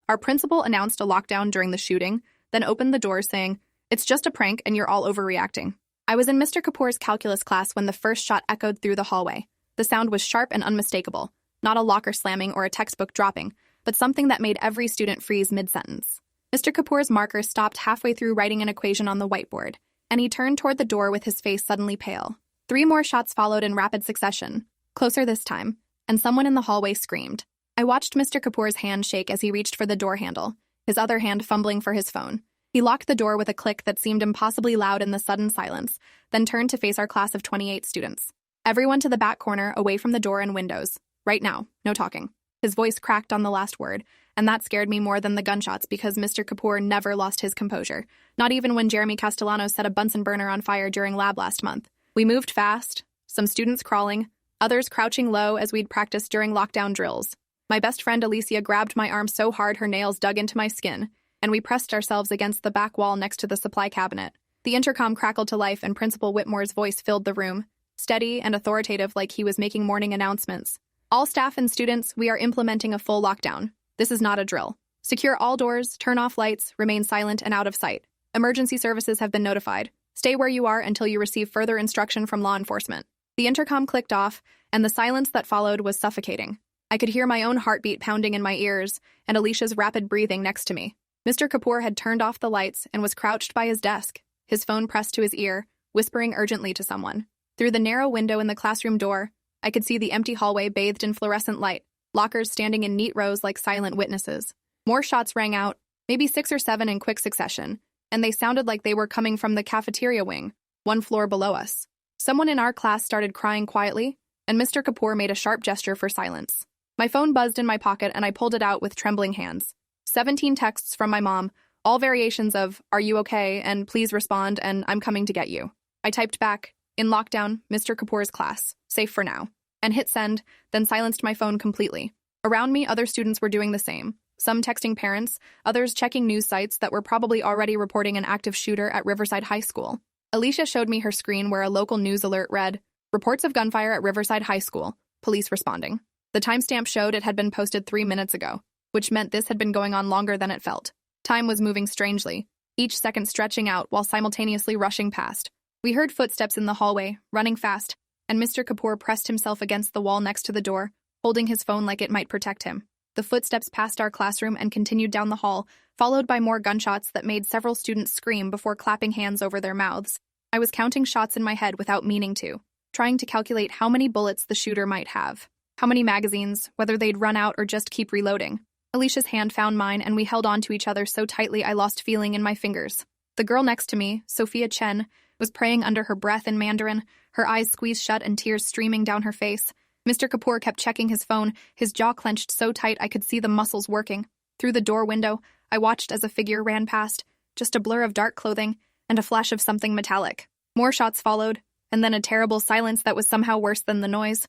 Our principal announced a lockdown during the shooting, then opened the doors saying, "It's just a prank and you're all overreacting." I was in Mr. Kapoor's calculus class when the first shot echoed through the hallway. The sound was sharp and unmistakable, not a locker slamming or a textbook dropping, but something that made every student freeze mid-sentence. Mr. Kapoor's marker stopped halfway through writing an equation on the whiteboard, and he turned toward the door with his face suddenly pale. 3 more shots followed in rapid succession, closer this time, and someone in the hallway screamed. I watched Mr. Kapoor's hand shake as he reached for the door handle, his other hand fumbling for his phone. He locked the door with a click that seemed impossibly loud in the sudden silence, then turned to face our class of 28 students. Everyone to the back corner, away from the door and windows. Right now, no talking. His voice cracked on the last word, and that scared me more than the gunshots because Mr. Kapoor never lost his composure, not even when Jeremy Castellanos set a Bunsen burner on fire during lab last month. We moved fast, some students crawling, others crouching low as we'd practiced during lockdown drills. My best friend Alicia grabbed my arm so hard her nails dug into my skin, and we pressed ourselves against the back wall next to the supply cabinet. The intercom crackled to life and Principal Whitmore's voice filled the room, steady and authoritative like he was making morning announcements. All staff and students, we are implementing a full lockdown. This is not a drill. Secure all doors, turn off lights, remain silent and out of sight. Emergency services have been notified. Stay where you are until you receive further instruction from law enforcement. The intercom clicked off, and the silence that followed was suffocating. I could hear my own heartbeat pounding in my ears and Alicia's rapid breathing next to me. Mr. Kapoor had turned off the lights and was crouched by his desk, his phone pressed to his ear, whispering urgently to someone. Through the narrow window in the classroom door, I could see the empty hallway bathed in fluorescent light, lockers standing in neat rows like silent witnesses. More shots rang out, maybe 6 or 7 in quick succession, and they sounded like they were coming from the cafeteria wing, 1 floor below us. Someone in our class started crying quietly, and Mr. Kapoor made a sharp gesture for silence. My phone buzzed in my pocket and I pulled it out with trembling hands. 17 texts from my mom, all variations of, "Are you okay?" and "Please respond," and "I'm coming to get you." I typed back, "In lockdown, Mr. Kapoor's class, safe for now," and hit send, then silenced my phone completely. Around me, other students were doing the same, some texting parents, others checking news sites that were probably already reporting an active shooter at Riverside High School. Alicia showed me her screen where a local news alert read, "Reports of gunfire at Riverside High School, police responding." The timestamp showed it had been posted 3 minutes ago, which meant this had been going on longer than it felt. Time was moving strangely, each second stretching out while simultaneously rushing past. We heard footsteps in the hallway, running fast, and Mr. Kapoor pressed himself against the wall next to the door, holding his phone like it might protect him. The footsteps passed our classroom and continued down the hall, followed by more gunshots that made several students scream before clapping hands over their mouths. I was counting shots in my head without meaning to, trying to calculate how many bullets the shooter might have, how many magazines, whether they'd run out or just keep reloading. Alicia's hand found mine and we held on to each other so tightly I lost feeling in my fingers. The girl next to me, Sophia Chen, was praying under her breath in Mandarin, her eyes squeezed shut and tears streaming down her face. Mr. Kapoor kept checking his phone, his jaw clenched so tight I could see the muscles working. Through the door window, I watched as a figure ran past, just a blur of dark clothing and a flash of something metallic. More shots followed, and then a terrible silence that was somehow worse than the noise.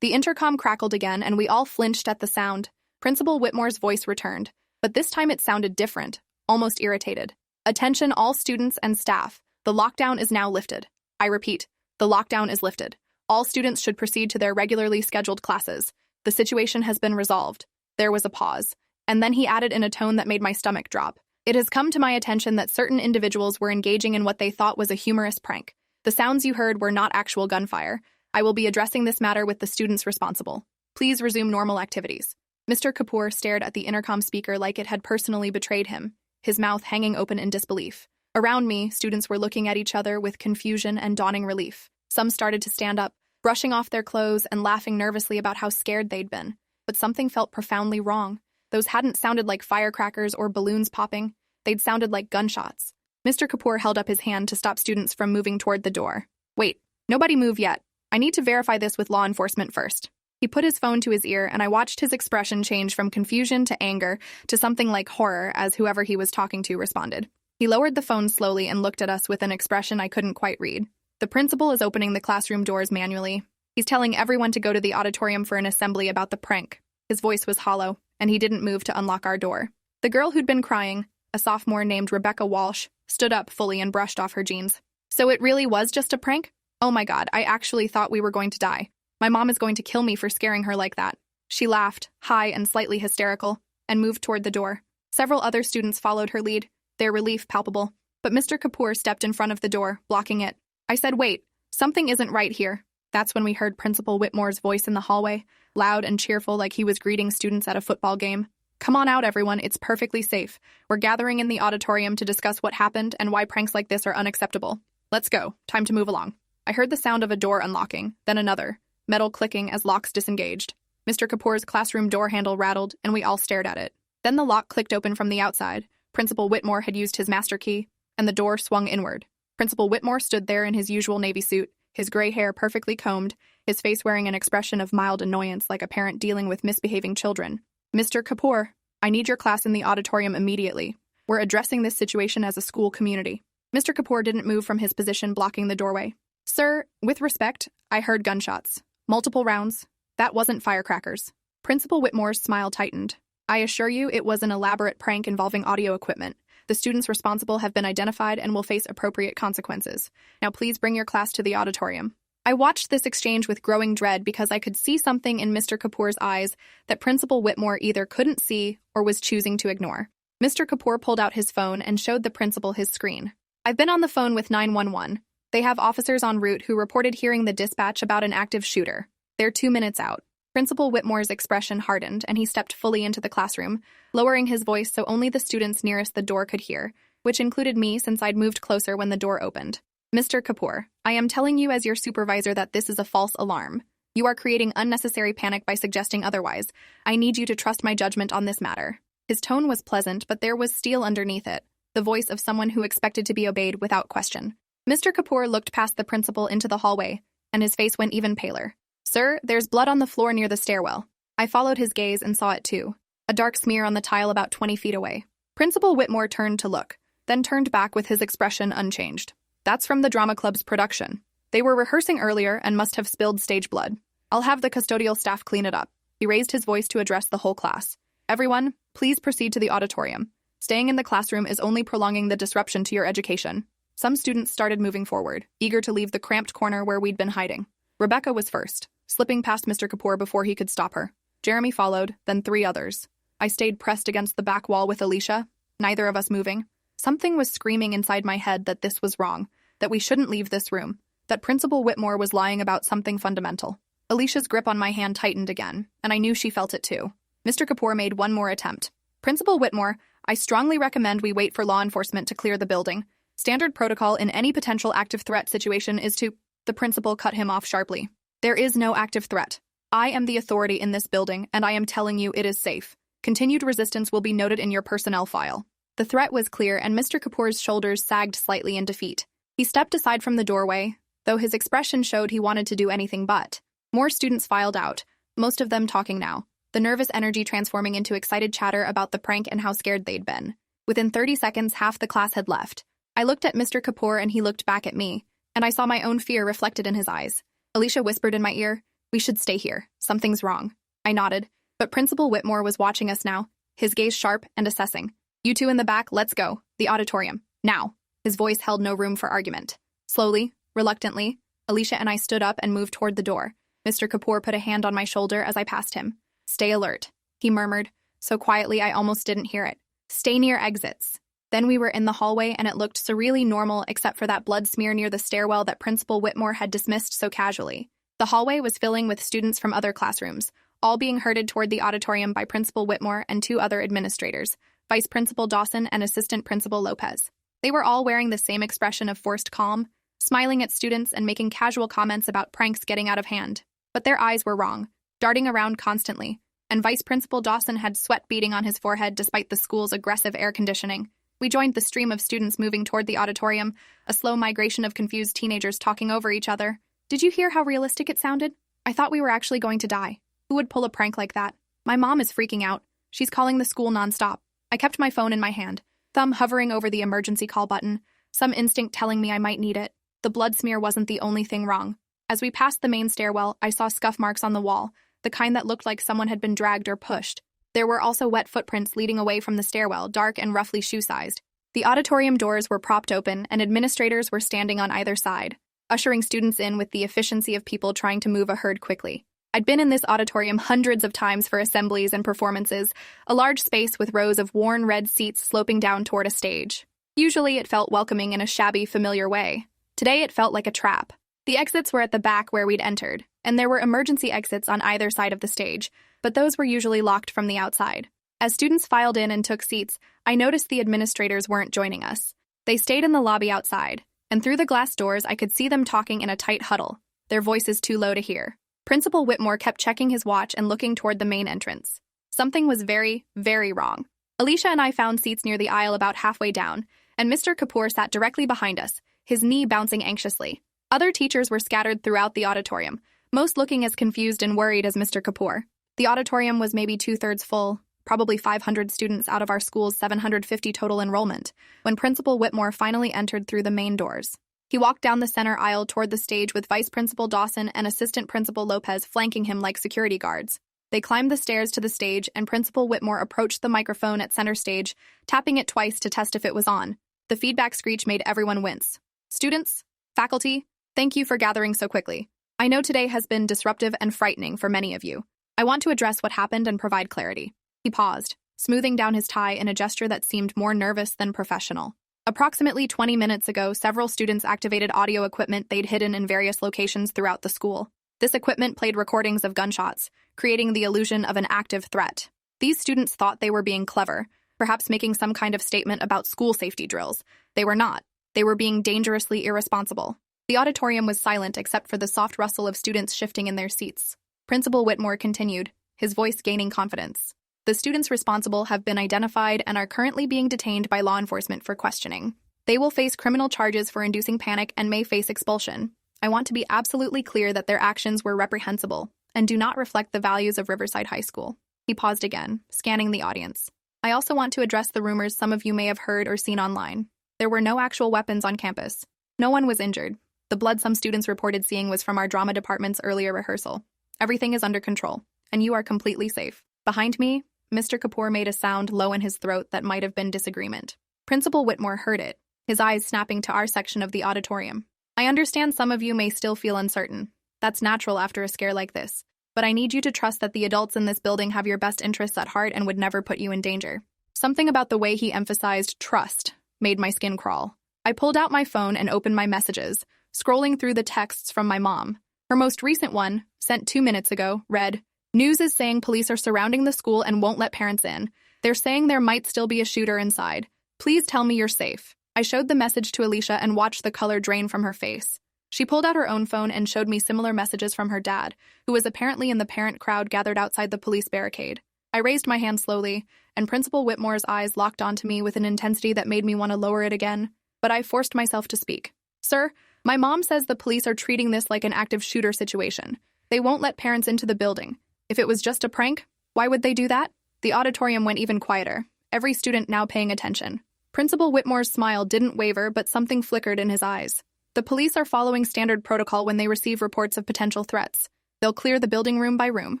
The intercom crackled again and we all flinched at the sound. Principal Whitmore's voice returned, but this time it sounded different, almost irritated. "Attention all students and staff. The lockdown is now lifted. I repeat, the lockdown is lifted. All students should proceed to their regularly scheduled classes. The situation has been resolved." There was a pause, and then he added in a tone that made my stomach drop. "It has come to my attention that certain individuals were engaging in what they thought was a humorous prank. The sounds you heard were not actual gunfire. I will be addressing this matter with the students responsible. Please resume normal activities." Mr. Kapoor stared at the intercom speaker like it had personally betrayed him, his mouth hanging open in disbelief. Around me, students were looking at each other with confusion and dawning relief. Some started to stand up, brushing off their clothes and laughing nervously about how scared they'd been. But something felt profoundly wrong. Those hadn't sounded like firecrackers or balloons popping. They'd sounded like gunshots. Mr. Kapoor held up his hand to stop students from moving toward the door. "Wait, nobody move yet. I need to verify this with law enforcement first." He put his phone to his ear, and I watched his expression change from confusion to anger to something like horror as whoever he was talking to responded. He lowered the phone slowly and looked at us with an expression I couldn't quite read. "The principal is opening the classroom doors manually. He's telling everyone to go to the auditorium for an assembly about the prank." His voice was hollow, and he didn't move to unlock our door. The girl who'd been crying, a sophomore named Rebecca Walsh, stood up fully and brushed off her jeans. "So it really was just a prank? Oh my God, I actually thought we were going to die. My mom is going to kill me for scaring her like that." She laughed, high and slightly hysterical, and moved toward the door. Several other students followed her lead, their relief palpable. But Mr. Kapoor stepped in front of the door, blocking it. I said, "Wait, something isn't right here." That's when we heard Principal Whitmore's voice in the hallway, loud and cheerful like he was greeting students at a football game. "Come on out, everyone, it's perfectly safe. We're gathering in the auditorium to discuss what happened and why pranks like this are unacceptable. Let's go, time to move along." I heard the sound of a door unlocking, then another, metal clicking as locks disengaged. Mr. Kapoor's classroom door handle rattled, and we all stared at it. Then the lock clicked open from the outside. Principal Whitmore had used his master key, and the door swung inward. Principal Whitmore stood there in his usual navy suit, his gray hair perfectly combed, his face wearing an expression of mild annoyance like a parent dealing with misbehaving children. "Mr. Kapoor, I need your class in the auditorium immediately. We're addressing this situation as a school community." Mr. Kapoor didn't move from his position blocking the doorway. "Sir, with respect, I heard gunshots. Multiple rounds. That wasn't firecrackers." Principal Whitmore's smile tightened. "I assure you it was an elaborate prank involving audio equipment. The students responsible have been identified and will face appropriate consequences. Now please bring your class to the auditorium." I watched this exchange with growing dread because I could see something in Mr. Kapoor's eyes that Principal Whitmore either couldn't see or was choosing to ignore. Mr. Kapoor pulled out his phone and showed the principal his screen. "I've been on the phone with 911. They have officers en route who reported hearing the dispatch about an active shooter. They're 2 minutes out." Principal Whitmore's expression hardened, and he stepped fully into the classroom, lowering his voice so only the students nearest the door could hear, which included me since I'd moved closer when the door opened. "Mr. Kapoor, I am telling you as your supervisor that this is a false alarm. You are creating unnecessary panic by suggesting otherwise. I need you to trust my judgment on this matter." His tone was pleasant, but there was steel underneath it, the voice of someone who expected to be obeyed without question. Mr. Kapoor looked past the principal into the hallway, and his face went even paler. "Sir, there's blood on the floor near the stairwell." I followed his gaze and saw it too, a dark smear on the tile about 20 feet away. Principal Whitmore turned to look, then turned back with his expression unchanged. "That's from the drama club's production. They were rehearsing earlier and must have spilled stage blood. I'll have the custodial staff clean it up." He raised his voice to address the whole class. "Everyone, please proceed to the auditorium. Staying in the classroom is only prolonging the disruption to your education." Some students started moving forward, eager to leave the cramped corner where we'd been hiding. Rebecca was first, slipping past Mr. Kapoor before he could stop her. Jeremy followed, then 3 others. I stayed pressed against the back wall with Alicia, neither of us moving. Something was screaming inside my head that this was wrong, that we shouldn't leave this room, that Principal Whitmore was lying about something fundamental. Alicia's grip on my hand tightened again, and I knew she felt it too. Mr. Kapoor made one more attempt. "Principal Whitmore, I strongly recommend we wait for law enforcement to clear the building. Standard protocol in any potential active threat situation is to—" The principal cut him off sharply. "There is no active threat. I am the authority in this building, and I am telling you it is safe. Continued resistance will be noted in your personnel file." The threat was clear, and Mr. Kapoor's shoulders sagged slightly in defeat. He stepped aside from the doorway, though his expression showed he wanted to do anything but. More students filed out, most of them talking now, the nervous energy transforming into excited chatter about the prank and how scared they'd been. Within 30 seconds, half the class had left. I looked at Mr. Kapoor and he looked back at me, and I saw my own fear reflected in his eyes. Alicia whispered in my ear, "We should stay here. Something's wrong." I nodded, but Principal Whitmore was watching us now, his gaze sharp and assessing. "You two in the back, let's go. The auditorium. Now." His voice held no room for argument. Slowly, reluctantly, Alicia and I stood up and moved toward the door. Mr. Kapoor put a hand on my shoulder as I passed him. "Stay alert," he murmured, so quietly I almost didn't hear it. "Stay near exits." Then we were in the hallway, and it looked surreally normal except for that blood smear near the stairwell that Principal Whitmore had dismissed so casually. The hallway was filling with students from other classrooms, all being herded toward the auditorium by Principal Whitmore and 2 other administrators, Vice Principal Dawson and Assistant Principal Lopez. They were all wearing the same expression of forced calm, smiling at students and making casual comments about pranks getting out of hand. But their eyes were wrong, darting around constantly, and Vice Principal Dawson had sweat beading on his forehead despite the school's aggressive air conditioning. We joined the stream of students moving toward the auditorium, a slow migration of confused teenagers talking over each other. "Did you hear how realistic it sounded? I thought we were actually going to die. Who would pull a prank like that? My mom is freaking out. She's calling the school nonstop." I kept my phone in my hand, thumb hovering over the emergency call button, some instinct telling me I might need it. The blood smear wasn't the only thing wrong. As we passed the main stairwell, I saw scuff marks on the wall, the kind that looked like someone had been dragged or pushed. There were also wet footprints leading away from the stairwell, dark and roughly shoe-sized. The auditorium doors were propped open, and administrators were standing on either side, ushering students in with the efficiency of people trying to move a herd quickly. I'd been in this auditorium hundreds of times for assemblies and performances, a large space with rows of worn red seats sloping down toward a stage. Usually it felt welcoming in a shabby, familiar way. Today it felt like a trap. The exits were at the back where we'd entered, and there were emergency exits on either side of the stage, but those were usually locked from the outside. As students filed in and took seats, I noticed the administrators weren't joining us. They stayed in the lobby outside, and through the glass doors I could see them talking in a tight huddle, their voices too low to hear. Principal Whitmore kept checking his watch and looking toward the main entrance. Something was very, very wrong. Alicia and I found seats near the aisle about halfway down, and Mr. Kapoor sat directly behind us, his knee bouncing anxiously. Other teachers were scattered throughout the auditorium, most looking as confused and worried as Mr. Kapoor. The auditorium was maybe two-thirds full, probably 500 students out of our school's 750 total enrollment, when Principal Whitmore finally entered through the main doors. He walked down the center aisle toward the stage with Vice Principal Dawson and Assistant Principal Lopez flanking him like security guards. They climbed the stairs to the stage, and Principal Whitmore approached the microphone at center stage, tapping it twice to test if it was on. The feedback screech made everyone wince. Students, faculty, thank you for gathering so quickly. I know today has been disruptive and frightening for many of you. I want to address what happened and provide clarity. He paused, smoothing down his tie in a gesture that seemed more nervous than professional. Approximately 20 minutes ago, several students activated audio equipment they'd hidden in various locations throughout the school. This equipment played recordings of gunshots, creating the illusion of an active threat. These students thought they were being clever, perhaps making some kind of statement about school safety drills. They were not. They were being dangerously irresponsible. The auditorium was silent except for the soft rustle of students shifting in their seats. Principal Whitmore continued, his voice gaining confidence. The students responsible have been identified and are currently being detained by law enforcement for questioning. They will face criminal charges for inducing panic and may face expulsion. I want to be absolutely clear that their actions were reprehensible and do not reflect the values of Riverside High School. He paused again, scanning the audience. I also want to address the rumors some of you may have heard or seen online. There were no actual weapons on campus. No one was injured. The blood some students reported seeing was from our drama department's earlier rehearsal. Everything is under control, and you are completely safe. Behind me, Mr. Kapoor made a sound low in his throat that might have been disagreement. Principal Whitmore heard it, his eyes snapping to our section of the auditorium. I understand some of you may still feel uncertain. That's natural after a scare like this. But I need you to trust that the adults in this building have your best interests at heart and would never put you in danger. Something about the way he emphasized trust made my skin crawl. I pulled out my phone and opened my messages, scrolling through the texts from my mom. Her most recent one, sent 2 minutes ago, read, "News is saying police are surrounding the school and won't let parents in. They're saying there might still be a shooter inside. Please tell me you're safe." I showed the message to Alicia and watched the color drain from her face. She pulled out her own phone and showed me similar messages from her dad, who was apparently in the parent crowd gathered outside the police barricade. I raised my hand slowly, and Principal Whitmore's eyes locked onto me with an intensity that made me want to lower it again, but I forced myself to speak. "Sir, my mom says the police are treating this like an active shooter situation. They won't let parents into the building. If it was just a prank, why would they do that?" The auditorium went even quieter, every student now paying attention. Principal Whitmore's smile didn't waver, but something flickered in his eyes. "The police are following standard protocol when they receive reports of potential threats. They'll clear the building room by room,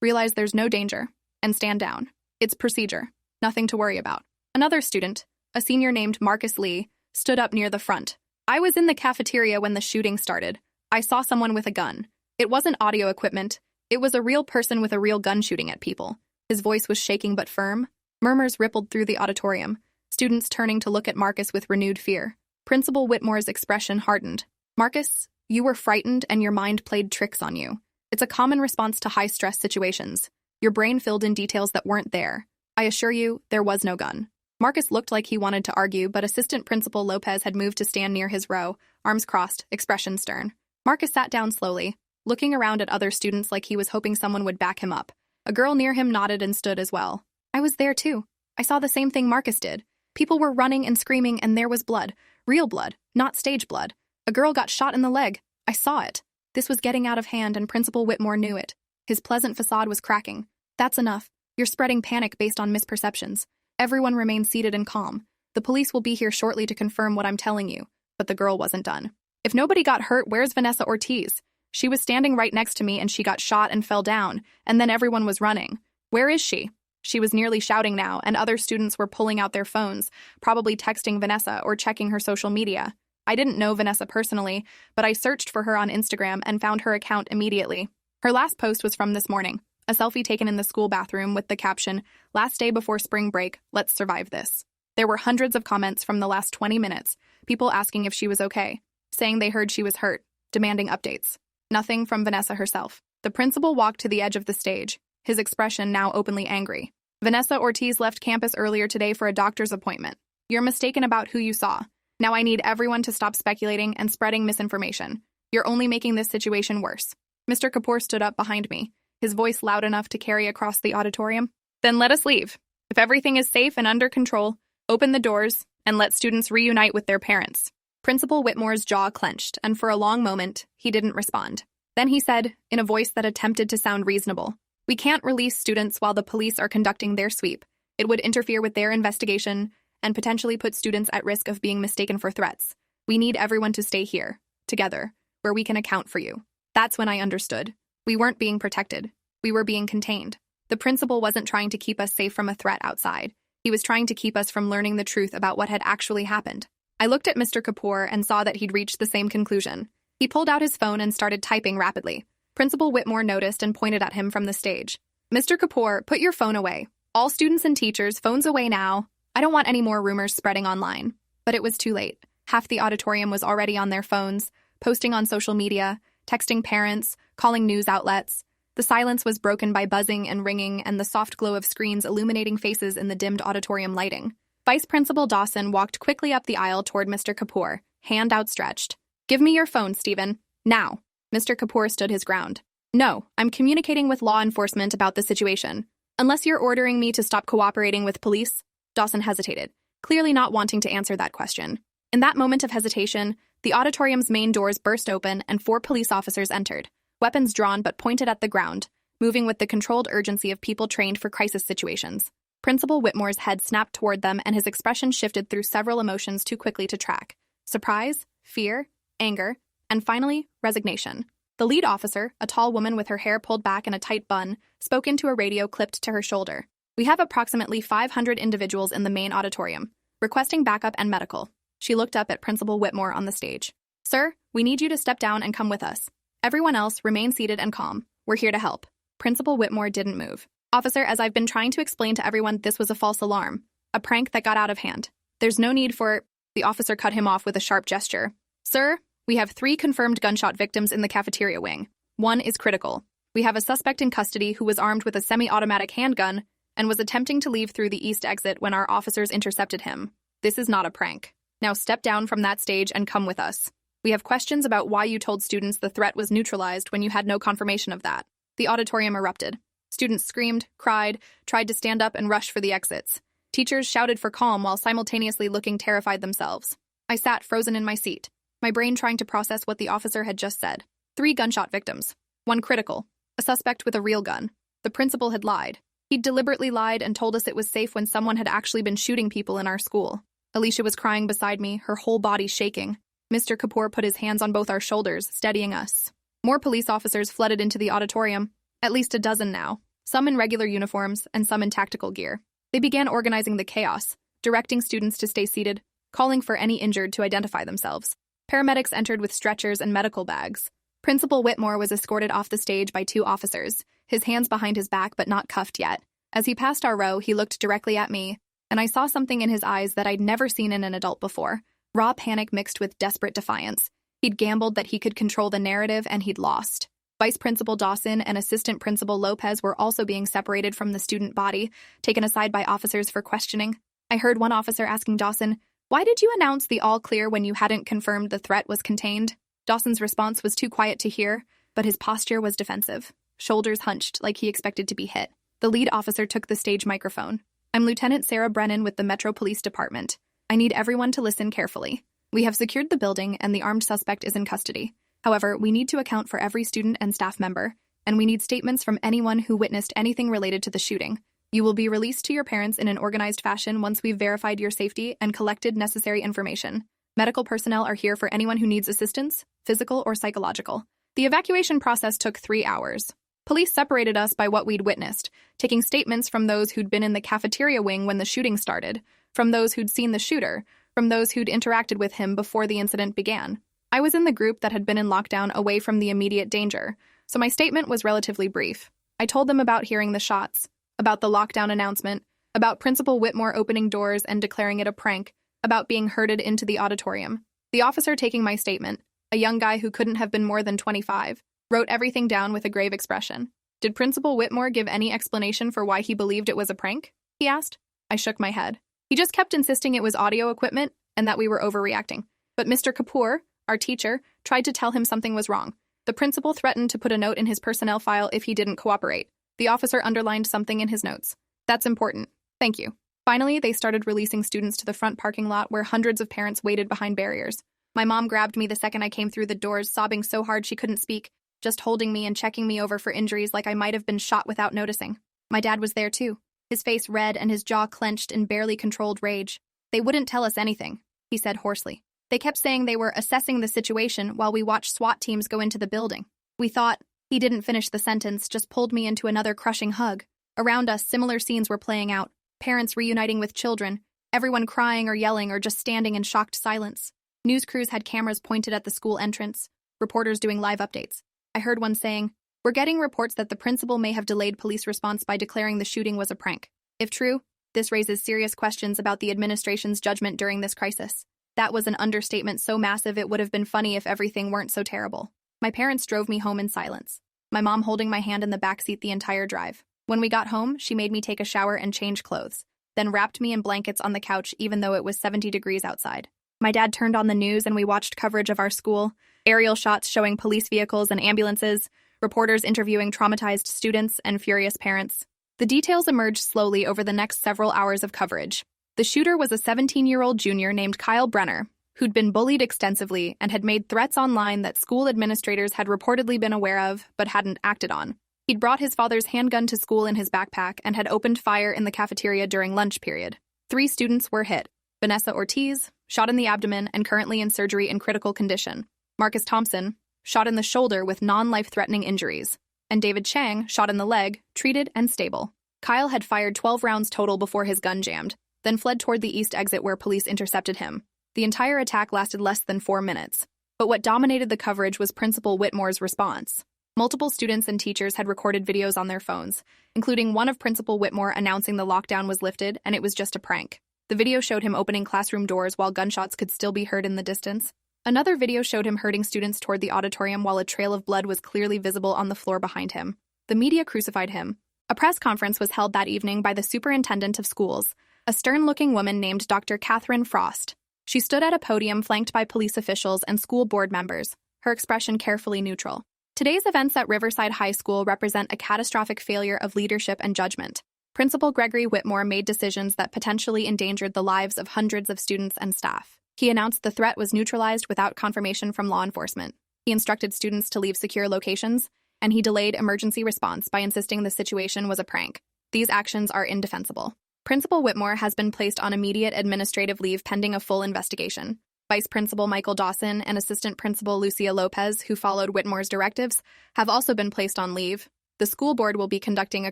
realize there's no danger, and stand down. It's procedure. Nothing to worry about." Another student, a senior named Marcus Lee, stood up near the front. "I was in the cafeteria when the shooting started. I saw someone with a gun. It wasn't audio equipment. It was a real person with a real gun shooting at people." His voice was shaking but firm. Murmurs rippled through the auditorium, students turning to look at Marcus with renewed fear. Principal Whitmore's expression hardened. "Marcus, you were frightened and your mind played tricks on you. It's a common response to high-stress situations. Your brain filled in details that weren't there. I assure you, there was no gun." Marcus looked like he wanted to argue, but Assistant Principal Lopez had moved to stand near his row, arms crossed, expression stern. Marcus sat down slowly, looking around at other students like he was hoping someone would back him up. A girl near him nodded and stood as well. "I was there too. I saw the same thing Marcus did. People were running and screaming and there was blood. Real blood, not stage blood. A girl got shot in the leg. I saw it." This was getting out of hand and Principal Whitmore knew it. His pleasant facade was cracking. "That's enough. You're spreading panic based on misperceptions. Everyone remain seated and calm. The police will be here shortly to confirm what I'm telling you." But the girl wasn't done. "If nobody got hurt, where's Vanessa Ortiz? She was standing right next to me and she got shot and fell down, and then everyone was running. Where is she?" She was nearly shouting now, and other students were pulling out their phones, probably texting Vanessa or checking her social media. I didn't know Vanessa personally, but I searched for her on Instagram and found her account immediately. Her last post was from this morning, a selfie taken in the school bathroom with the caption, "Last day before spring break, let's survive this." There were hundreds of comments from the last 20 minutes, people asking if she was okay, saying they heard she was hurt, demanding updates. Nothing from Vanessa herself. The principal walked to the edge of the stage, his expression now openly angry. "Vanessa Ortiz left campus earlier today for a doctor's appointment. You're mistaken about who you saw. Now I need everyone to stop speculating and spreading misinformation. You're only making this situation worse." Mr. Kapoor stood up behind me, his voice loud enough to carry across the auditorium. "Then let us leave. If everything is safe and under control, open the doors and let students reunite with their parents." Principal Whitmore's jaw clenched, and for a long moment, he didn't respond. Then he said, in a voice that attempted to sound reasonable, "We can't release students while the police are conducting their sweep. It would interfere with their investigation and potentially put students at risk of being mistaken for threats. We need everyone to stay here, together, where we can account for you." That's when I understood. We weren't being protected. We were being contained. The principal wasn't trying to keep us safe from a threat outside. He was trying to keep us from learning the truth about what had actually happened. I looked at Mr. Kapoor and saw that he'd reached the same conclusion. He pulled out his phone and started typing rapidly. Principal Whitmore noticed and pointed at him from the stage. "Mr. Kapoor, put your phone away. All students and teachers, phones away now. I don't want any more rumors spreading online." But it was too late. Half the auditorium was already on their phones, posting on social media, texting parents, calling news outlets. The silence was broken by buzzing and ringing and the soft glow of screens illuminating faces in the dimmed auditorium lighting. Vice Principal Dawson walked quickly up the aisle toward Mr. Kapoor, hand outstretched. "Give me your phone, Stephen. Now." Mr. Kapoor stood his ground. "No, I'm communicating with law enforcement about the situation. Unless you're ordering me to stop cooperating with police." Dawson hesitated, clearly not wanting to answer that question. In that moment of hesitation, the auditorium's main doors burst open and 4 police officers entered, weapons drawn but pointed at the ground, moving with the controlled urgency of people trained for crisis situations. Principal Whitmore's head snapped toward them and his expression shifted through several emotions too quickly to track. Surprise, fear, anger, and finally, resignation. The lead officer, a tall woman with her hair pulled back in a tight bun, spoke into a radio clipped to her shoulder. "We have approximately 500 individuals in the main auditorium, requesting backup and medical." She looked up at Principal Whitmore on the stage. "Sir, we need you to step down and come with us. Everyone else, remain seated and calm. We're here to help." Principal Whitmore didn't move. "Officer, as I've been trying to explain to everyone, this was a false alarm. A prank that got out of hand. There's no need for—" The officer cut him off with a sharp gesture. "Sir, we have 3 confirmed gunshot victims in the cafeteria wing. 1 is critical. We have a suspect in custody who was armed with a semi-automatic handgun and was attempting to leave through the east exit when our officers intercepted him. This is not a prank. Now step down from that stage and come with us. We have questions about why you told students the threat was neutralized when you had no confirmation of that." The auditorium erupted. Students screamed, cried, tried to stand up and rush for the exits. Teachers shouted for calm while simultaneously looking terrified themselves. I sat frozen in my seat, my brain trying to process what the officer had just said. 3 gunshot victims. 1 critical. A suspect with a real gun. The principal had lied. He'd deliberately lied and told us it was safe when someone had actually been shooting people in our school. Alicia was crying beside me, her whole body shaking. Mr. Kapoor put his hands on both our shoulders, steadying us. More police officers flooded into the auditorium, at least a dozen now, some in regular uniforms and some in tactical gear. They began organizing the chaos, directing students to stay seated, calling for any injured to identify themselves. Paramedics entered with stretchers and medical bags. Principal Whitmore was escorted off the stage by 2 officers, his hands behind his back but not cuffed yet. As he passed our row, he looked directly at me, and I saw something in his eyes that I'd never seen in an adult before. Raw panic mixed with desperate defiance. He'd gambled that he could control the narrative, and he'd lost. Vice Principal Dawson and Assistant Principal Lopez were also being separated from the student body, taken aside by officers for questioning. I heard one officer asking Dawson, "Why did you announce the all clear when you hadn't confirmed the threat was contained?" Dawson's response was too quiet to hear, but his posture was defensive, shoulders hunched like he expected to be hit. The lead officer took the stage microphone. "I'm Lieutenant Sarah Brennan with the Metro Police Department. I need everyone to listen carefully. We have secured the building and the armed suspect is in custody. However, we need to account for every student and staff member, and we need statements from anyone who witnessed anything related to the shooting. You will be released to your parents in an organized fashion once we've verified your safety and collected necessary information. Medical personnel are here for anyone who needs assistance, physical or psychological." The evacuation process took 3 hours. Police separated us by what we'd witnessed, taking statements from those who'd been in the cafeteria wing when the shooting started, from those who'd seen the shooter, from those who'd interacted with him before the incident began. I was in the group that had been in lockdown away from the immediate danger, so my statement was relatively brief. I told them about hearing the shots, about the lockdown announcement, about Principal Whitmore opening doors and declaring it a prank, about being herded into the auditorium. The officer taking my statement, a young guy who couldn't have been more than 25, wrote everything down with a grave expression. Did Principal Whitmore give any explanation for why he believed it was a prank? He asked. I shook my head. He just kept insisting it was audio equipment and that we were overreacting. But Mr. Kapoor, our teacher, tried to tell him something was wrong. The principal threatened to put a note in his personnel file if he didn't cooperate. The officer underlined something in his notes. That's important. Thank you. Finally, they started releasing students to the front parking lot where hundreds of parents waited behind barriers. My mom grabbed me the second I came through the doors, sobbing so hard she couldn't speak, just holding me and checking me over for injuries like I might have been shot without noticing. My dad was there too, his face red and his jaw clenched in barely controlled rage. They wouldn't tell us anything, he said hoarsely. They kept saying they were assessing the situation while we watched SWAT teams go into the building. We thought. He didn't finish the sentence, just pulled me into another crushing hug. Around us, similar scenes were playing out. Parents reuniting with children, everyone crying or yelling or just standing in shocked silence. News crews had cameras pointed at the school entrance, reporters doing live updates. I heard one saying, "We're getting reports that the principal may have delayed police response by declaring the shooting was a prank." If true, this raises serious questions about the administration's judgment during this crisis. That was an understatement so massive it would have been funny if everything weren't so terrible. My parents drove me home in silence, my mom holding my hand in the backseat the entire drive. When we got home, she made me take a shower and change clothes, then wrapped me in blankets on the couch even though it was 70 degrees outside. My dad turned on the news and we watched coverage of our school, aerial shots showing police vehicles and ambulances, reporters interviewing traumatized students and furious parents. The details emerged slowly over the next several hours of coverage. The shooter was a 17-year-old junior named Kyle Brenner, who'd been bullied extensively and had made threats online that school administrators had reportedly been aware of but hadn't acted on. He'd brought his father's handgun to school in his backpack and had opened fire in the cafeteria during lunch period. 3 students were hit. Vanessa Ortiz, shot in the abdomen and currently in surgery in critical condition. Marcus Thompson, shot in the shoulder with non-life-threatening injuries. And David Chang, shot in the leg, treated and stable. Kyle had fired 12 rounds total before his gun jammed, then fled toward the east exit where police intercepted him. The entire attack lasted less than 4 minutes. But what dominated the coverage was Principal Whitmore's response. Multiple students and teachers had recorded videos on their phones, including one of Principal Whitmore announcing the lockdown was lifted and it was just a prank. The video showed him opening classroom doors while gunshots could still be heard in the distance. Another video showed him herding students toward the auditorium while a trail of blood was clearly visible on the floor behind him. The media crucified him. A press conference was held that evening by the superintendent of schools, a stern-looking woman named Dr. Catherine Frost. She stood at a podium flanked by police officials and school board members, her expression carefully neutral. Today's events at Riverside High School represent a catastrophic failure of leadership and judgment. Principal Gregory Whitmore made decisions that potentially endangered the lives of hundreds of students and staff. He announced the threat was neutralized without confirmation from law enforcement. He instructed students to leave secure locations, and he delayed emergency response by insisting the situation was a prank. These actions are indefensible. Principal Whitmore has been placed on immediate administrative leave pending a full investigation. Vice Principal Michael Dawson and Assistant Principal Lucia Lopez, who followed Whitmore's directives, have also been placed on leave. The school board will be conducting a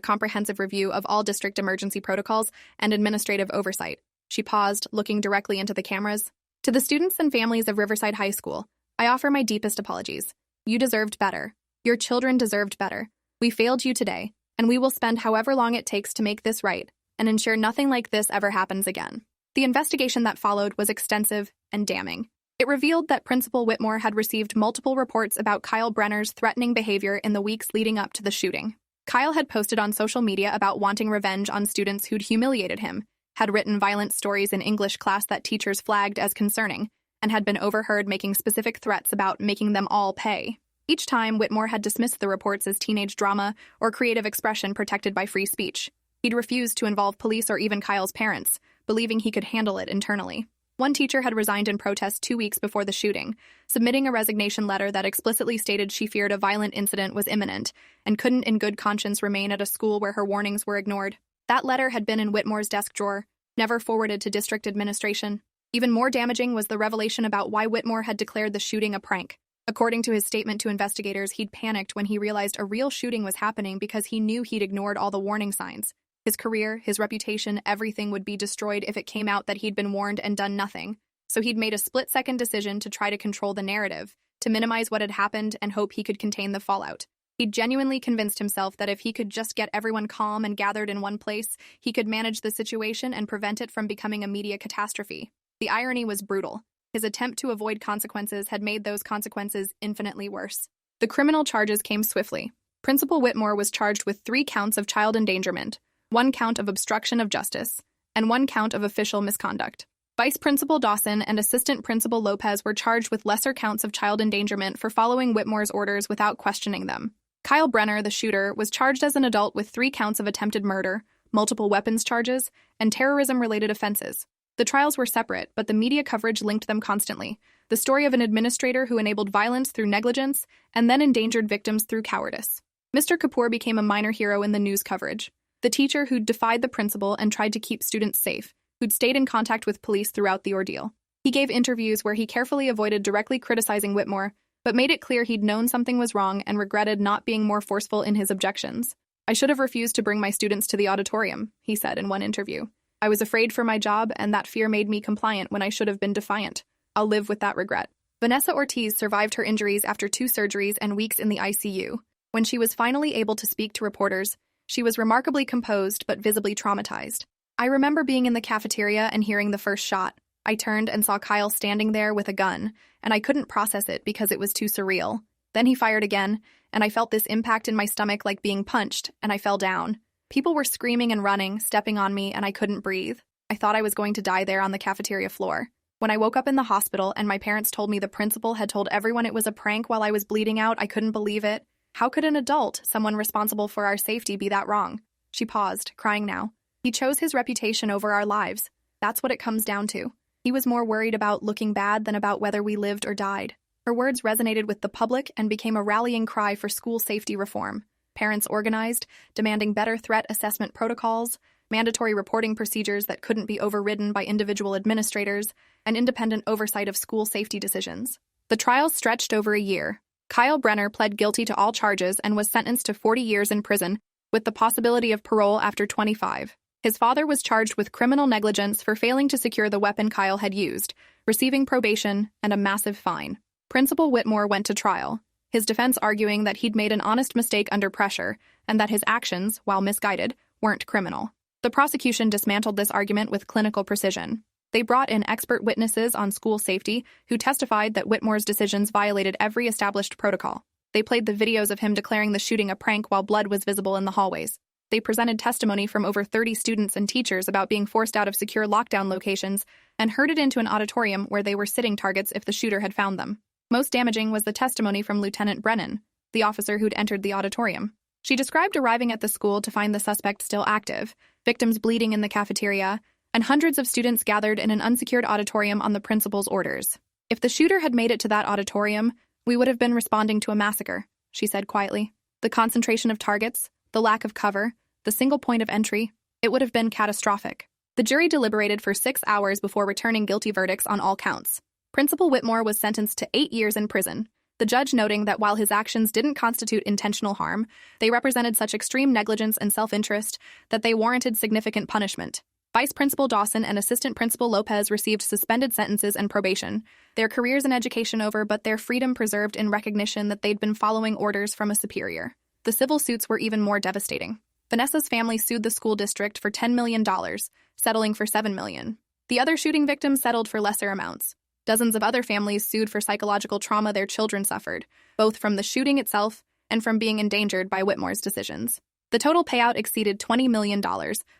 comprehensive review of all district emergency protocols and administrative oversight. She paused, looking directly into the cameras. To the students and families of Riverside High School, I offer my deepest apologies. You deserved better. Your children deserved better. We failed you today, and we will spend however long it takes to make this right and ensure nothing like this ever happens again. The investigation that followed was extensive and damning. It revealed that Principal Whitmore had received multiple reports about Kyle Brenner's threatening behavior in the weeks leading up to the shooting. Kyle had posted on social media about wanting revenge on students who'd humiliated him, had written violent stories in English class that teachers flagged as concerning, and had been overheard making specific threats about making them all pay. Each time, Whitmore had dismissed the reports as teenage drama or creative expression protected by free speech. He'd refused to involve police or even Kyle's parents, believing he could handle it internally. One teacher had resigned in protest 2 weeks before the shooting, submitting a resignation letter that explicitly stated she feared a violent incident was imminent and couldn't in good conscience remain at a school where her warnings were ignored. That letter had been in Whitmore's desk drawer, never forwarded to district administration. Even more damaging was the revelation about why Whitmore had declared the shooting a prank. According to his statement to investigators, he'd panicked when he realized a real shooting was happening because he knew he'd ignored all the warning signs. His career, his reputation, everything would be destroyed if it came out that he'd been warned and done nothing. So he'd made a split-second decision to try to control the narrative, to minimize what had happened and hope he could contain the fallout. He genuinely convinced himself that if he could just get everyone calm and gathered in one place, he could manage the situation and prevent it from becoming a media catastrophe. The irony was brutal. His attempt to avoid consequences had made those consequences infinitely worse. The criminal charges came swiftly. Principal Whitmore was charged with 3 counts of child endangerment, 1 count of obstruction of justice, and 1 count of official misconduct. Vice Principal Dawson and Assistant Principal Lopez were charged with lesser counts of child endangerment for following Whitmore's orders without questioning them. Kyle Brenner, the shooter, was charged as an adult with 3 counts of attempted murder, multiple weapons charges, and terrorism-related offenses. The trials were separate, but the media coverage linked them constantly. The story of an administrator who enabled violence through negligence and then endangered victims through cowardice. Mr. Kapoor became a minor hero in the news coverage. The teacher who'd defied the principal and tried to keep students safe, who'd stayed in contact with police throughout the ordeal. He gave interviews where he carefully avoided directly criticizing Whitmore, but made it clear he'd known something was wrong and regretted not being more forceful in his objections. "I should have refused to bring my students to the auditorium," he said in one interview. "I was afraid for my job, and that fear made me compliant when I should have been defiant. I'll live with that regret." Vanessa Ortiz survived her injuries after 2 surgeries and weeks in the ICU. When she was finally able to speak to reporters, she was remarkably composed but visibly traumatized. "I remember being in the cafeteria and hearing the first shot. I turned and saw Kyle standing there with a gun, and I couldn't process it because it was too surreal. Then he fired again, and I felt this impact in my stomach like being punched, and I fell down. People were screaming and running, stepping on me, and I couldn't breathe. I thought I was going to die there on the cafeteria floor. When I woke up in the hospital and my parents told me the principal had told everyone it was a prank while I was bleeding out, I couldn't believe it. How could an adult, someone responsible for our safety, be that wrong?" She paused, crying now. "He chose his reputation over our lives. That's what it comes down to. He was more worried about looking bad than about whether we lived or died." Her words resonated with the public and became a rallying cry for school safety reform. Parents organized, demanding better threat assessment protocols, mandatory reporting procedures that couldn't be overridden by individual administrators, and independent oversight of school safety decisions. The trials stretched over a year. Kyle Brenner pled guilty to all charges and was sentenced to 40 years in prison, with the possibility of parole after 25. His father was charged with criminal negligence for failing to secure the weapon Kyle had used, receiving probation and a massive fine. Principal Whitmore went to trial, his defense arguing that he'd made an honest mistake under pressure and that his actions, while misguided, weren't criminal. The prosecution dismantled this argument with clinical precision. They brought in expert witnesses on school safety who testified that Whitmore's decisions violated every established protocol. They played the videos of him declaring the shooting a prank while blood was visible in the hallways. They presented testimony from over 30 students and teachers about being forced out of secure lockdown locations and herded into an auditorium where they were sitting targets if the shooter had found them. Most damaging was the testimony from Lieutenant Brennan, the officer who'd entered the auditorium. She described arriving at the school to find the suspect still active, victims bleeding in the cafeteria, and hundreds of students gathered in an unsecured auditorium on the principal's orders. "If the shooter had made it to that auditorium, we would have been responding to a massacre," she said quietly. "The concentration of targets, the lack of cover, the single point of entry, it would have been catastrophic." The jury deliberated for 6 hours before returning guilty verdicts on all counts. Principal Whitmore was sentenced to 8 years in prison, the judge noting that while his actions didn't constitute intentional harm, they represented such extreme negligence and self-interest that they warranted significant punishment. Vice Principal Dawson and Assistant Principal Lopez received suspended sentences and probation, their careers in education over but their freedom preserved in recognition that they'd been following orders from a superior. The civil suits were even more devastating. Vanessa's family sued the school district for $10 million, settling for $7 million. The other shooting victims settled for lesser amounts. Dozens of other families sued for psychological trauma their children suffered, both from the shooting itself and from being endangered by Whitmore's decisions. The total payout exceeded $20 million,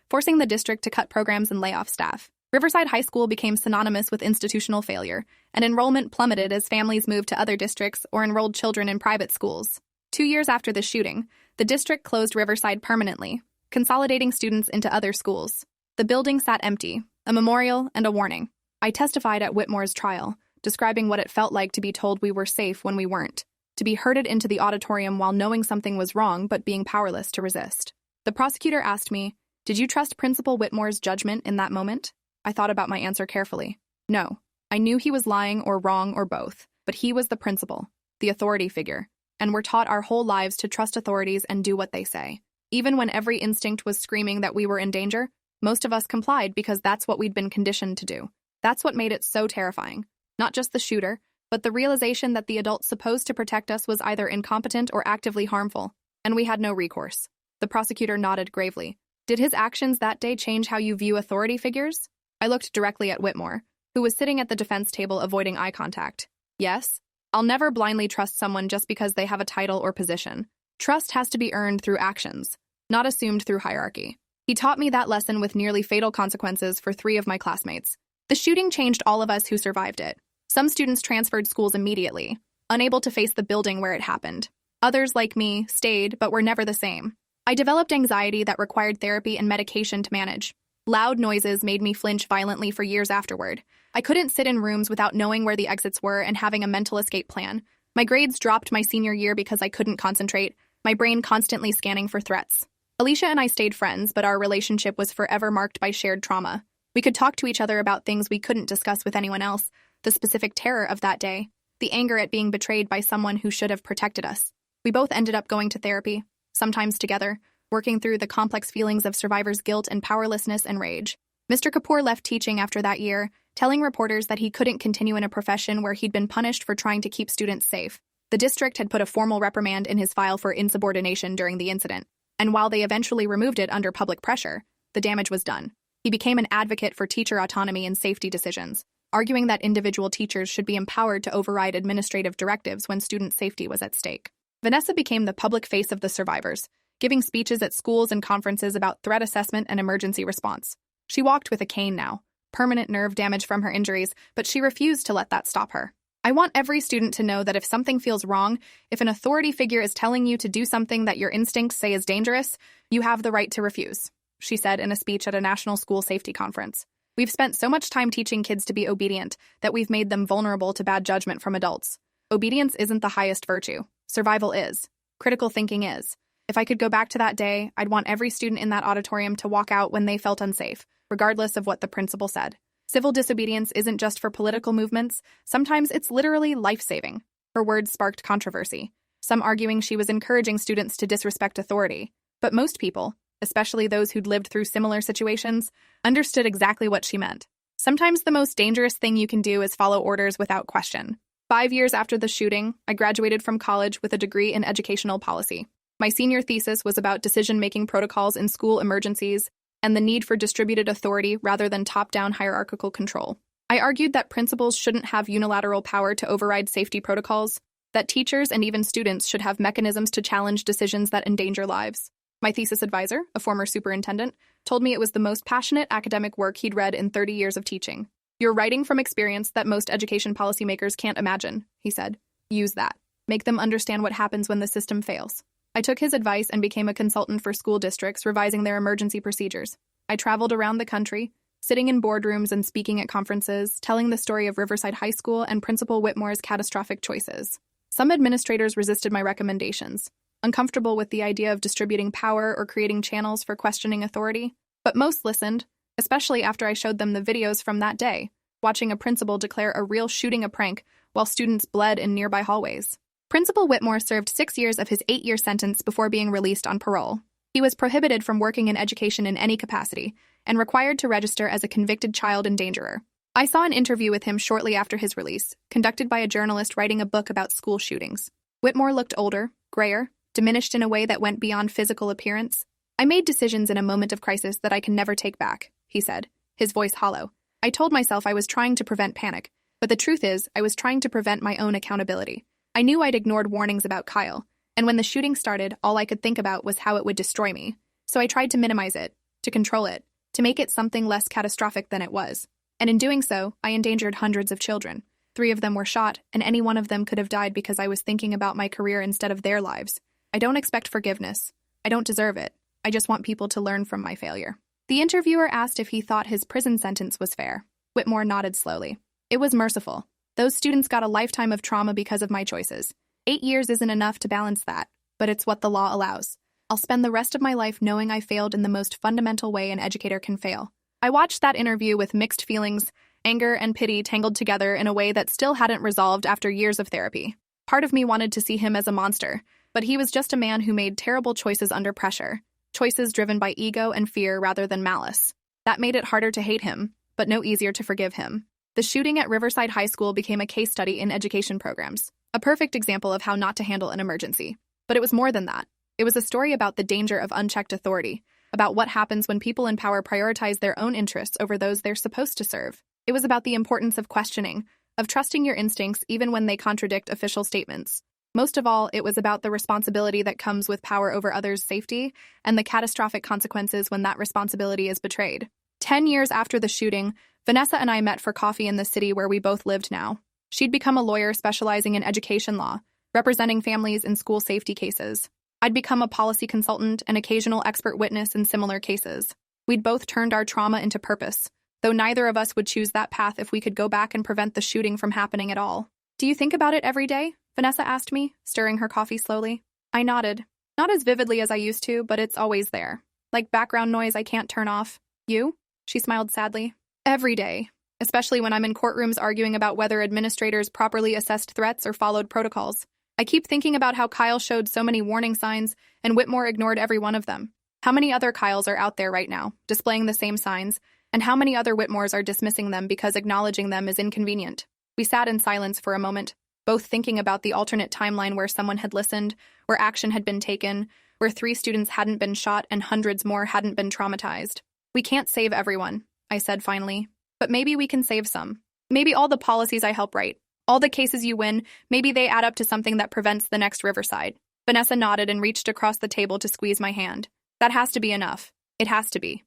forcing the district to cut programs and lay off staff. Riverside High School became synonymous with institutional failure, and enrollment plummeted as families moved to other districts or enrolled children in private schools. 2 years after the shooting, the district closed Riverside permanently, consolidating students into other schools. The building sat empty, a memorial and a warning. I testified at Whitmore's trial, describing what it felt like to be told we were safe when we weren't, to be herded into the auditorium while knowing something was wrong but being powerless to resist. The prosecutor asked me, "Did you trust Principal Whitmore's judgment in that moment?" I thought about my answer carefully. No. I knew he was lying or wrong or both, but he was the principal, the authority figure, and we're taught our whole lives to trust authorities and do what they say. Even when every instinct was screaming that we were in danger, most of us complied because that's what we'd been conditioned to do. That's what made it so terrifying. Not just the shooter, but the realization that the adult supposed to protect us was either incompetent or actively harmful, and we had no recourse. The prosecutor nodded gravely. Did his actions that day change how you view authority figures? I looked directly at Whitmore, who was sitting at the defense table avoiding eye contact. Yes. I'll never blindly trust someone just because they have a title or position. Trust has to be earned through actions, not assumed through hierarchy. He taught me that lesson with nearly fatal consequences for 3 of my classmates. The shooting changed all of us who survived it. Some students transferred schools immediately, unable to face the building where it happened. Others, like me, stayed but were never the same. I developed anxiety that required therapy and medication to manage. Loud noises made me flinch violently for years afterward. I couldn't sit in rooms without knowing where the exits were and having a mental escape plan. My grades dropped my senior year because I couldn't concentrate, my brain constantly scanning for threats. Alicia and I stayed friends, but our relationship was forever marked by shared trauma. We could talk to each other about things we couldn't discuss with anyone else, the specific terror of that day, the anger at being betrayed by someone who should have protected us. We both ended up going to therapy, sometimes together, working through the complex feelings of survivors' guilt and powerlessness and rage. Mr. Kapoor left teaching after that year, telling reporters that he couldn't continue in a profession where he'd been punished for trying to keep students safe. The district had put a formal reprimand in his file for insubordination during the incident, and while they eventually removed it under public pressure, the damage was done. He became an advocate for teacher autonomy and safety decisions, arguing that individual teachers should be empowered to override administrative directives when student safety was at stake. Vanessa became the public face of the survivors, giving speeches at schools and conferences about threat assessment and emergency response. She walked with a cane now, permanent nerve damage from her injuries, but she refused to let that stop her. I want every student to know that if something feels wrong, if an authority figure is telling you to do something that your instincts say is dangerous, you have the right to refuse, she said in a speech at a national school safety conference. We've spent so much time teaching kids to be obedient that we've made them vulnerable to bad judgment from adults. Obedience isn't the highest virtue. Survival is. Critical thinking is. If I could go back to that day, I'd want every student in that auditorium to walk out when they felt unsafe, regardless of what the principal said. Civil disobedience isn't just for political movements. Sometimes it's literally life-saving. Her words sparked controversy, some arguing she was encouraging students to disrespect authority. But most people, especially those who'd lived through similar situations, understood exactly what she meant. Sometimes the most dangerous thing you can do is follow orders without question. 5 years after the shooting, I graduated from college with a degree in educational policy. My senior thesis was about decision-making protocols in school emergencies and the need for distributed authority rather than top-down hierarchical control. I argued that principals shouldn't have unilateral power to override safety protocols, that teachers and even students should have mechanisms to challenge decisions that endanger lives. My thesis advisor, a former superintendent, told me it was the most passionate academic work he'd read in 30 years of teaching. "You're writing from experience that most education policymakers can't imagine," he said. "Use that. Make them understand what happens when the system fails." I took his advice and became a consultant for school districts revising their emergency procedures. I traveled around the country, sitting in boardrooms and speaking at conferences, telling the story of Riverside High School and Principal Whitmore's catastrophic choices. Some administrators resisted my recommendations, uncomfortable with the idea of distributing power or creating channels for questioning authority, but most listened, especially after I showed them the videos from that day, watching a principal declare a real shooting a prank while students bled in nearby hallways. Principal Whitmore served 6 years of his 8-year sentence before being released on parole. He was prohibited from working in education in any capacity and required to register as a convicted child endangerer. I saw an interview with him shortly after his release, conducted by a journalist writing a book about school shootings. Whitmore looked older, grayer, diminished in a way that went beyond physical appearance. "I made decisions in a moment of crisis that I can never take back," he said, his voice hollow. "I told myself I was trying to prevent panic, but the truth is I was trying to prevent my own accountability. I knew I'd ignored warnings about Kyle, and when the shooting started, all I could think about was how it would destroy me. So I tried to minimize it, to control it, to make it something less catastrophic than it was. And in doing so, I endangered hundreds of children. 3 of them were shot, and any one of them could have died because I was thinking about my career instead of their lives. I don't expect forgiveness. I don't deserve it. I just want people to learn from my failure." The interviewer asked if he thought his prison sentence was fair. Whitmore nodded slowly. "It was merciful. Those students got a lifetime of trauma because of my choices. 8 years isn't enough to balance that, but it's what the law allows. I'll spend the rest of my life knowing I failed in the most fundamental way an educator can fail." I watched that interview with mixed feelings, anger and pity tangled together in a way that still hadn't resolved after years of therapy. Part of me wanted to see him as a monster, but he was just a man who made terrible choices under pressure, choices driven by ego and fear rather than malice. That made it harder to hate him, but no easier to forgive him. The shooting at Riverside High School became a case study in education programs, a perfect example of how not to handle an emergency. But it was more than that. It was a story about the danger of unchecked authority, about what happens when people in power prioritize their own interests over those they're supposed to serve. It was about the importance of questioning, of trusting your instincts even when they contradict official statements. Most of all, it was about the responsibility that comes with power over others' safety and the catastrophic consequences when that responsibility is betrayed. 10 years after the shooting, Vanessa and I met for coffee in the city where we both lived now. She'd become a lawyer specializing in education law, representing families in school safety cases. I'd become a policy consultant and occasional expert witness in similar cases. We'd both turned our trauma into purpose, though neither of us would choose that path if we could go back and prevent the shooting from happening at all. "Do you think about it every day?" Vanessa asked me, stirring her coffee slowly. I nodded. Not as vividly as I used to, but it's always there. Like background noise I can't turn off. You? She smiled sadly. Every day, especially when I'm in courtrooms arguing about whether administrators properly assessed threats or followed protocols. I keep thinking about how Kyle showed so many warning signs and Whitmore ignored every one of them. How many other Kyles are out there right now, displaying the same signs, and how many other Whitmores are dismissing them because acknowledging them is inconvenient? We sat in silence for a moment, both thinking about the alternate timeline where someone had listened, where action had been taken, where 3 students hadn't been shot and hundreds more hadn't been traumatized. "We can't save everyone," I said finally, "but maybe we can save some. Maybe all the policies I help write, all the cases you win, maybe they add up to something that prevents the next Riverside." Vanessa nodded and reached across the table to squeeze my hand. "That has to be enough. It has to be."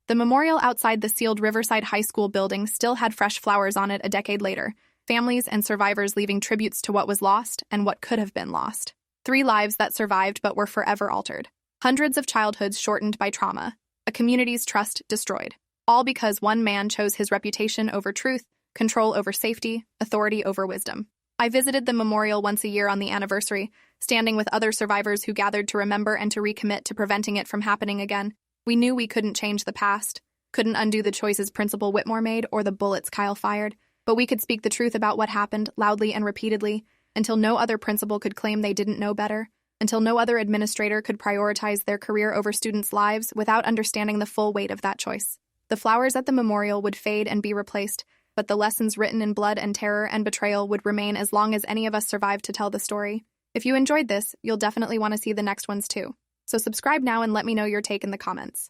The memorial outside the sealed Riverside High School building still had fresh flowers on it a decade later, families and survivors leaving tributes to what was lost and what could have been lost. 3 lives that survived but were forever altered. Hundreds of childhoods shortened by trauma. A community's trust destroyed. All because one man chose his reputation over truth, control over safety, authority over wisdom. I visited the memorial once a year on the anniversary, standing with other survivors who gathered to remember and to recommit to preventing it from happening again. We knew we couldn't change the past, couldn't undo the choices Principal Whitmore made or the bullets Kyle fired, but we could speak the truth about what happened loudly and repeatedly until no other principal could claim they didn't know better, until no other administrator could prioritize their career over students' lives without understanding the full weight of that choice. The flowers at the memorial would fade and be replaced, but the lessons written in blood and terror and betrayal would remain as long as any of us survived to tell the story. If you enjoyed this, you'll definitely want to see the next ones too. So subscribe now and let me know your take in the comments.